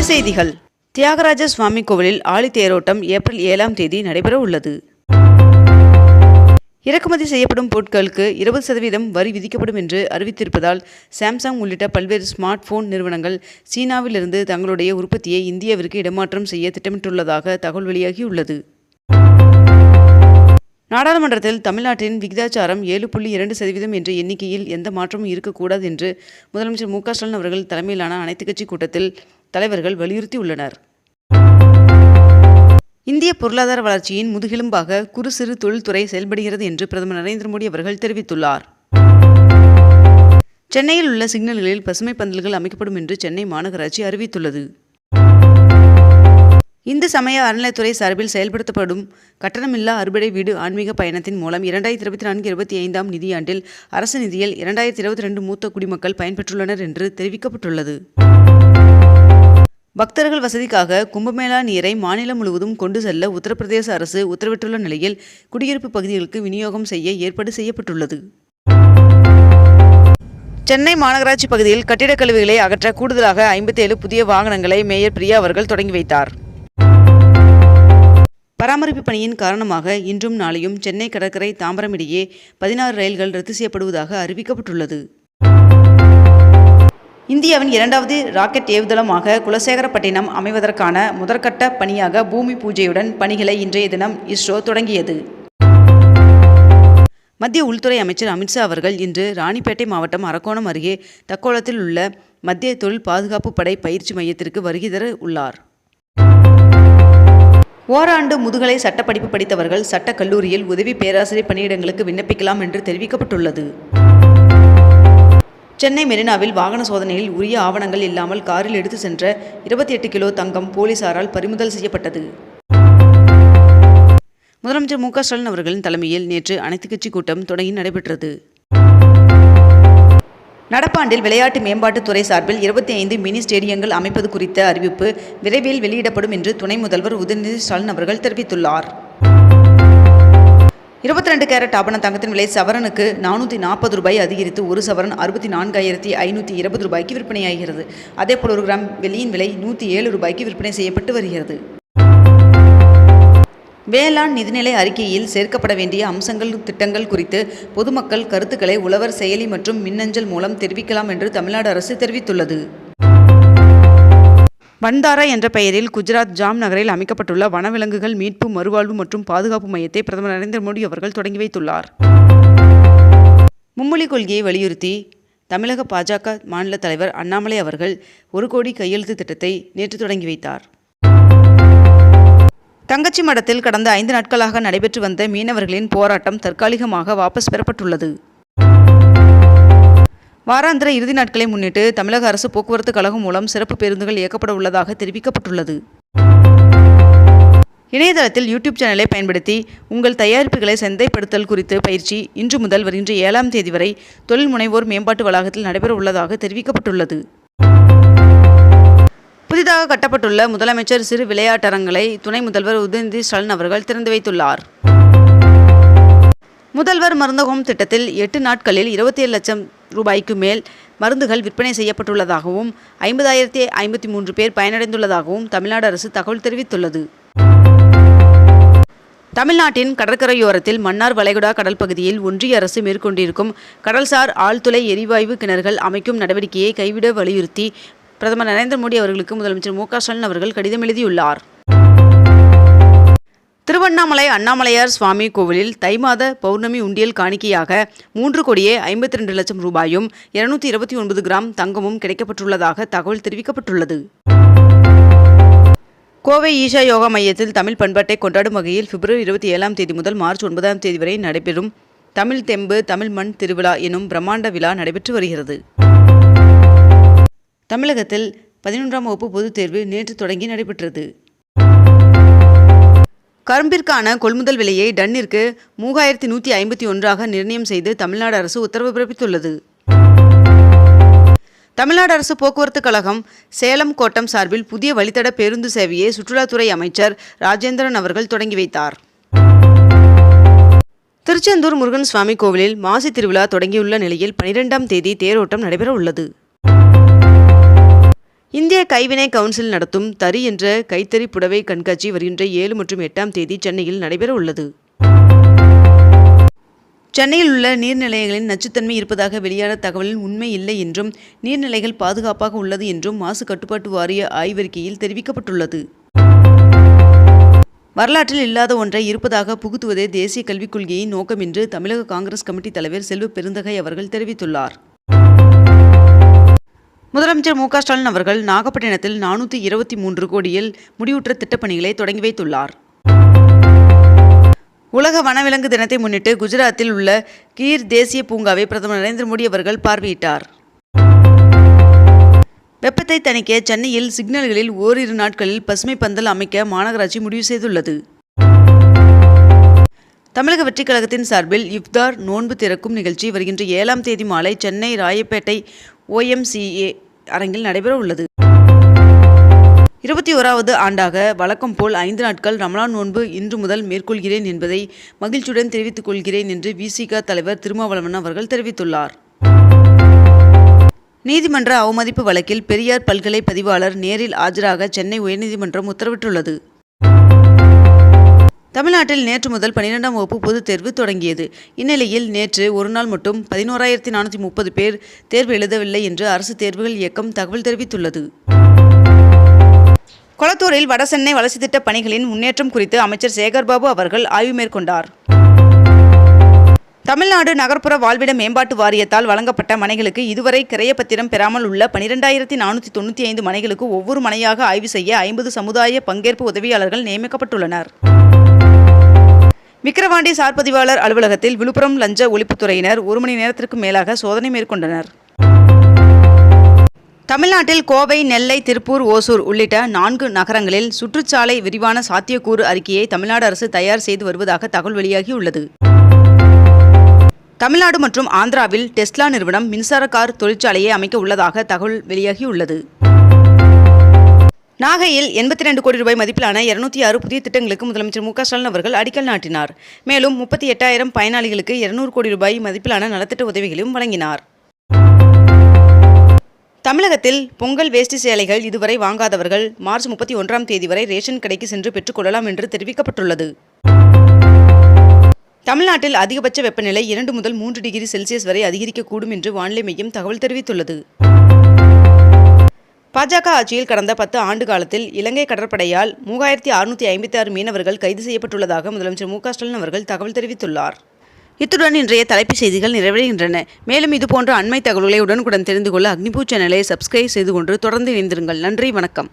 செய்திகள். தியாகராஜ சுவாமி கோவிலில் ஆழி தேரோட்டம் ஏப்ரல் 7ஆம் தேதி நடைபெற உள்ளது. இறக்குமதி செய்யப்படும் பொருட்களுக்கு 20% வரி விதிக்கப்படும் என்று அறிவித்திருப்பதால் சாம்சங் உள்ளிட்ட பல்வேறு ஸ்மார்ட் போன் நிறுவனங்கள் சீனாவிலிருந்து தங்களுடைய உற்பத்தியை இந்தியாவிற்கு இடமாற்றம் செய்ய திட்டமிட்டுள்ளதாக தகவல் வெளியாகியுள்ளது. நாடாளுமன்றத்தில் தமிழ்நாட்டின் விகிதாச்சாரம் 7.2% என்ற எண்ணிக்கையில் எந்த மாற்றமும் இருக்கக்கூடாது என்று முதலமைச்சர் மு.க.ஸ்டாலின் அவர்கள் தலைமையிலான அனைத்துக் கட்சி கூட்டத்தில் தலைவர்கள் வலியுறுத்தியுள்ளனர். இந்திய பொருளாதார வளர்ச்சியின் முதுகெலும்பாக குறு சிறு தொழில்துறை செயல்படுகிறது என்று பிரதமர் நரேந்திர மோடி அவர்கள் தெரிவித்துள்ளார். சென்னையில் உள்ள சிக்னல்களில் பசுமை பந்தல்கள் அமைக்கப்படும் என்று சென்னை மாநகராட்சி அறிவித்துள்ளது. இந்து சமய அறநிலையத்துறை சார்பில் செயல்படுத்தப்படும் கட்டணமில்லா அறுபடை வீடு ஆன்மீக பயணத்தின் மூலம் 2024-25ஆம் நிதியாண்டில் அரசு நிதியில் 2022 மூத்த குடிமக்கள் பயன்பெற்றுள்ளனர் என்று தெரிவிக்கப்பட்டுள்ளது. பக்தர்கள் வசதிக்காக கும்பமேளா நீரை மாநிலம் முழுவதும் கொண்டு செல்ல உத்தரப்பிரதேச அரசு உத்தரவிட்டுள்ள நிலையில் குடியிருப்பு பகுதிகளுக்கு விநியோகம் செய்ய ஏற்பாடு செய்யப்பட்டுள்ளது. சென்னை மாநகராட்சி பகுதியில் கட்டிடக் கழிவுகளை அகற்ற கூடுதலாக 57 புதிய வாகனங்களை மேயர் பிரியா அவர்கள் தொடங்கி வைத்தார். பராமரிப்பு பணியின் காரணமாக இன்றும் நாளையும் சென்னை கடற்கரை தாம்பரம் இடையே 16 ரயில்கள் ரத்து செய்யப்படுவதாக அறிவிக்கப்பட்டுள்ளது. இந்தியாவின் 2வது ராக்கெட் ஏவுதளமாக குலசேகரப்பட்டினம் அமைவதற்கான முதற்கட்ட பணியாக பூமி பூஜையுடன் பணிகளை இன்றைய தினம் இஸ்ரோ தொடங்கியது. மத்திய உள்துறை அமைச்சர் அமித்ஷா அவர்கள் இன்று ராணிப்பேட்டை மாவட்டம் அரக்கோணம் அருகே தக்கோலத்தில் உள்ள மத்திய தொழில் பாதுகாப்பு படை பயிற்சி மையத்திற்கு வருகை தர உள்ளார். ஓராண்டு முதுகலை சட்டப்படிப்பு படித்தவர்கள் சட்டக் கல்லூரியில் உதவி பேராசிரியர் பணியிடங்களுக்கு விண்ணப்பிக்கலாம் என்று தெரிவிக்கப்பட்டுள்ளது. சென்னை மெரினாவில் வாகன சோதனையில் உரிய ஆவணங்கள் இல்லாமல் காரில் எடுத்து சென்ற 28 கிலோ தங்கம் போலீசாரால் பறிமுதல் செய்யப்பட்டது. முதலமைச்சர் மு.க.ஸ்டாலின் அவர்களின் தலைமையில் நேற்று அனைத்துக் கட்சி கூட்டம் தொடங்கி நடைபெற்றது. நடப்பாண்டில் விளையாட்டு மேம்பாட்டுத்துறை சார்பில் 25 மினி ஸ்டேடியங்கள் அமைப்பது குறித்த அறிவிப்பு விரைவில் வெளியிடப்படும் என்று துணை முதல்வர் உதயநிதி ஸ்டாலின் அவர்கள் தெரிவித்துள்ளார். 22 கேரட் ஆபண தங்கத்தின் விலை சவரனுக்கு 440 ரூபாய் அதிகரித்து ஒரு சவரன் 64,520 ரூபாய்க்கு விற்பனையாகிறது. அதேபோல் 1 கிராம் வெள்ளியின் விலை 107 ரூபாய்க்கு விற்பனை செய்யப்பட்டு வருகிறது. வேளாண் நிதிநிலை அறிக்கையில் சேர்க்கப்பட வேண்டிய அம்சங்கள் திட்டங்கள் குறித்து பொதுமக்கள் கருத்துக்களை உழவர் செயலி மற்றும் மின்னஞ்சல் மூலம் தெரிவிக்கலாம் என்று தமிழ்நாடு அரசு தெரிவித்துள்ளது. பண்டாரா என்ற பெயரில் குஜராத் ஜாம் நகரில் அமைக்கப்பட்டுள்ள வனவிலங்குகள் மீட்பு மறுவாழ்வு மற்றும் பாதுகாப்பு மையத்தை பிரதமர் நரேந்திர மோடி அவர்கள் தொடங்கி வைத்துள்ளார். மும்மொழி கொள்கையை வலியுறுத்தி தமிழக பாஜக மாநில தலைவர் அண்ணாமலை அவர்கள் 1 கோடி கையெழுத்து திட்டத்தை நேற்று தொடங்கி வைத்தார். தங்கச்சி மடத்தில் கடந்த 5 நாட்களாக நடைபெற்று வந்த மீனவர்களின் போராட்டம் தற்காலிகமாக வாபஸ் பெறப்பட்டுள்ளது. வாராந்திர இறுதி நாட்களை முன்னிட்டு தமிழக அரசு போக்குவரத்து கழகம் மூலம் சிறப்பு பேருந்துகள் இயக்கப்பட உள்ளதாக தெரிவிக்கப்பட்டுள்ளது. இணையதளத்தில் யூடியூப் சேனலை பயன்படுத்தி உங்கள் தயாரிப்புகளை சந்தைப்படுத்தல் குறித்து பயிற்சி இன்று முதல் வருகின்ற 7ஆம் தேதி வரை தொழில் முனைவோர் மேம்பாட்டு வளாகத்தில் நடைபெற உள்ளதாக தெரிவிக்கப்பட்டுள்ளது. புதிதாக கட்டப்பட்டுள்ள முதலமைச்சர் சிறு விளையாட்டரங்களை துணை முதல்வர் உதயநிதி ஸ்டாலின் அவர்கள் திறந்து வைத்துள்ளார். முதல்வர் மருந்தகம் திட்டத்தில் 8 நாட்களில் 27 லட்சம் ரூபாய்க்கு மேல் மருந்துகள் விற்பனை செய்யப்பட்டுள்ளதாகவும் 50,053 பேர் பயனடைந்துள்ளதாகவும் தமிழ்நாடு அரசு தகவல் தெரிவித்துள்ளது. தமிழ்நாட்டின் கடற்கரையோரத்தில் மன்னார் வளைகுடா கடல் பகுதியில் ஒன்றிய அரசு மேற்கொண்டிருக்கும் கடல்சார் ஆழ்துளை எரிவாயு கிணறுகள் அமைக்கும் நடவடிக்கையை கைவிட வலியுறுத்தி பிரதமர் நரேந்திர மோடி அவர்களுக்கு முதலமைச்சர் மு.க.ஸ்டாலின் அவர்கள் கடிதம் எழுதியுள்ளார். திருவண்ணாமலை அண்ணாமலையார் சுவாமி கோவிலில் தை மாத பௌர்ணமி உண்டியல் காணிக்கையாக 3,52 லட்சம் ரூபாயும் 229 கிராம் தங்கமும் கிடைக்கப்பட்டுள்ளதாக தகவல் தெரிவிக்கப்பட்டுள்ளது. கோவை ஈஷா யோகா மையத்தில் தமிழ் பண்பாட்டை கொண்டாடும் வகையில் பிப்ரவரி 27ஆம் தேதி முதல் மார்ச் 9ஆம் தேதி வரை நடைபெறும் தமிழ் தெம்பு தமிழ் மண் திருவிழா எனும் பிரம்மாண்ட விழா நடைபெற்று வருகிறது. தமிழகத்தில் 11ஆம் வகுப்பு பொதுத் தேர்வு நேற்று தொடங்கி நடைபெற்றது. கரும்பிற்கான கொள்முதல் விலையை டன்னிற்கு 3,151 நிர்ணயம் செய்து தமிழ்நாடு அரசு உத்தரவு பிறப்பித்துள்ளது. தமிழ்நாடு அரசு போக்குவரத்து கழகம் சேலம் கோட்டம் சார்பில் புதிய வழித்தட பேருந்து சேவையை சுற்றுலாத்துறை அமைச்சர் ராஜேந்திரன் அவர்கள் தொடங்கி வைத்தார். திருச்செந்தூர் முருகன் சுவாமி கோவிலில் மாசி திருவிழா தொடங்கியுள்ள நிலையில் 12ஆம் தேதி தேரோட்டம் நடைபெற உள்ளது. இந்திய கைவினை கவுன்சில் நடத்தும் தறி என்ற கைத்தறி புடவை கண்காட்சி வருகின்ற 7 மற்றும் 8ஆம் தேதி சென்னையில் நடைபெற உள்ளது. சென்னையில் உள்ள நீர்நிலைகளின் நச்சுத்தன்மை இருப்பதாக வெளியான தகவலில் உண்மை இல்லை என்றும் நீர்நிலைகள் பாதுகாப்பாக உள்ளது என்றும் மாசு கட்டுப்பாட்டு வாரிய ஆய்வறிக்கையில் தெரிவிக்கப்பட்டுள்ளது. வரலாற்றில் இல்லாத ஒன்றை இருப்பதாக புகுத்துவதே தேசிய கல்விக் கொள்கையின் நோக்கம் என்று தமிழக காங்கிரஸ் கமிட்டி தலைவர் செல்வ பெருந்தகை அவர்கள் தெரிவித்துள்ளார். முதலமைச்சர் மு.க.ஸ்டாலின் அவர்கள் நாகப்பட்டினத்தில் 423 கோடியில் முடிவுற்ற திட்டப்பணிகளை தொடங்கி வைத்துள்ளார். உலக வனவிலங்கு தினத்தை முன்னிட்டு குஜராத்தில் உள்ள கீர் தேசிய பூங்காவை பிரதமர் நரேந்திர மோடி அவர்கள் பார்வையிட்டார். வெப்பத்தை தணிக்க சென்னையில் சிக்னல்களில் ஓரிரு நாட்களில் பசுமை பந்தல் அமைக்க மாநகராட்சி முடிவு செய்துள்ளது. தமிழக வெற்றிக் கழகத்தின் சார்பில் இஃப்தார் நோன்பு திறக்கும் நிகழ்ச்சி வருகின்ற 7ஆம் தேதி மாலை சென்னை ராயப்பேட்டை OMCA அரங்கில் நடைபெற உள்ளது. 21வது ஆண்டாக வழக்கம் போல் 5 நாட்கள் ரமலான் நோன்பு இன்று முதல் மேற்கொள்கிறேன் என்பதை மகிழ்ச்சியுடன் தெரிவித்துக் கொள்கிறேன் என்று VCக தலைவர் திருமாவளவன் அவர்கள் தெரிவித்துள்ளார். நீதிமன்ற அவமதிப்பு வழக்கில் பெரியார் பல்கலை பதிவாளர் நேரில் ஆஜராக சென்னை உயர்நீதிமன்றம் உத்தரவிட்டுள்ளது. தமிழ்நாட்டில் நேற்று முதல் 12ஆம் வகுப்பு பொதுத் தேர்வு தொடங்கியது. இந்நிலையில் நேற்று ஒரு நாள் மட்டும் 11,430 பேர் தேர்வு எழுதவில்லை என்று அரசு தேர்வுகள் இயக்கம் தகவல் தெரிவித்துள்ளது. கொளத்தூரில் வடசென்னை வளர்ச்சி திட்ட பணிகளின் முன்னேற்றம் குறித்து அமைச்சர் சேகர்பாபு அவர்கள் ஆய்வு மேற்கொண்டார். தமிழ்நாடு நகர்ப்புற வாழ்விட மேம்பாட்டு வாரியத்தால் வழங்கப்பட்ட மனைகளுக்கு இதுவரை கிரயப்பத்திரம் பெறாமல் உள்ள 12,495 மனைகளுக்கு ஒவ்வொரு மனையாக ஆய்வு செய்ய 50 சமுதாய பங்கேற்பு உதவியாளர்கள் நியமிக்கப்பட்டுள்ளனர். விக்கிரவாண்டி சார் பதிவாளர் அலுவலகத்தில் விழுப்புரம் லஞ்ச ஒழிப்புத்துறையினர் 1 மணி நேரத்திற்கு மேலாக சோதனை மேற்கொண்டனர். தமிழ்நாட்டில் கோவை, நெல்லை, திருப்பூர், ஓசூர் உள்ளிட்ட 4 நகரங்களில் சுற்றுச்சாலை விரிவான சாத்தியக்கூறு அறிக்கையை தமிழ்நாடு அரசு தயார் செய்து வருவதாக தகவல் வெளியாகியுள்ளது. தமிழ்நாடு மற்றும் ஆந்திராவில் டெஸ்லா நிறுவனம் மின்சார கார் தொழிற்சாலையை அமைக்க உள்ளதாக தகவல் வெளியாகியுள்ளது. நாகையில் 82 கோடி ரூபாய் மதிப்பிலான 206 புதிய திட்டங்களுக்கு முதலமைச்சர் மு.க.ஸ்டாலின் அவர்கள் அடிக்கல் நாட்டினார். மேலும் 38,000 பயனாளிகளுக்கு 200 கோடி ரூபாய் மதிப்பிலான நலத்திட்ட உதவிகளையும் வழங்கினார். தமிழகத்தில் பொங்கல் வேஷ்டி சேலைகள் இதுவரை வாங்காதவர்கள் மார்ச் 31ஆம் தேதி வரை ரேஷன் கடைக்கு சென்று பெற்றுக்கொள்ளலாம் என்று தெரிவிக்கப்பட்டுள்ளது. தமிழ்நாட்டில் அதிகபட்ச வெப்பநிலை 2 முதல் 3 டிகிரி செல்சியஸ் வரை அதிகரிக்கக்கூடும் என்று வானிலை மையம் தகவல் தெரிவித்துள்ளது. பாஜக ஆட்சியில் கடந்த 10 ஆண்டு காலத்தில் இலங்கை கடற்படையால் 3656 மீனவர்கள் கைது செய்யப்பட்டுள்ளதாக முதலமைச்சர் மு.க.ஸ்டாலின் அவர்கள் தகவல் தெரிவித்துள்ளார். இத்துடன் இன்றைய தலைப்புச் செய்திகள் நிறைவடைகின்றன. மேலும் இதுபோன்ற அண்மை தகவல்களை உடனுக்குடன் தெரிந்து கொள்ள அக்னிபூ சேனலை சப்ஸ்கிரைப் செய்து கொண்டு தொடர்ந்து இணைந்திருங்கள். நன்றி, வணக்கம்.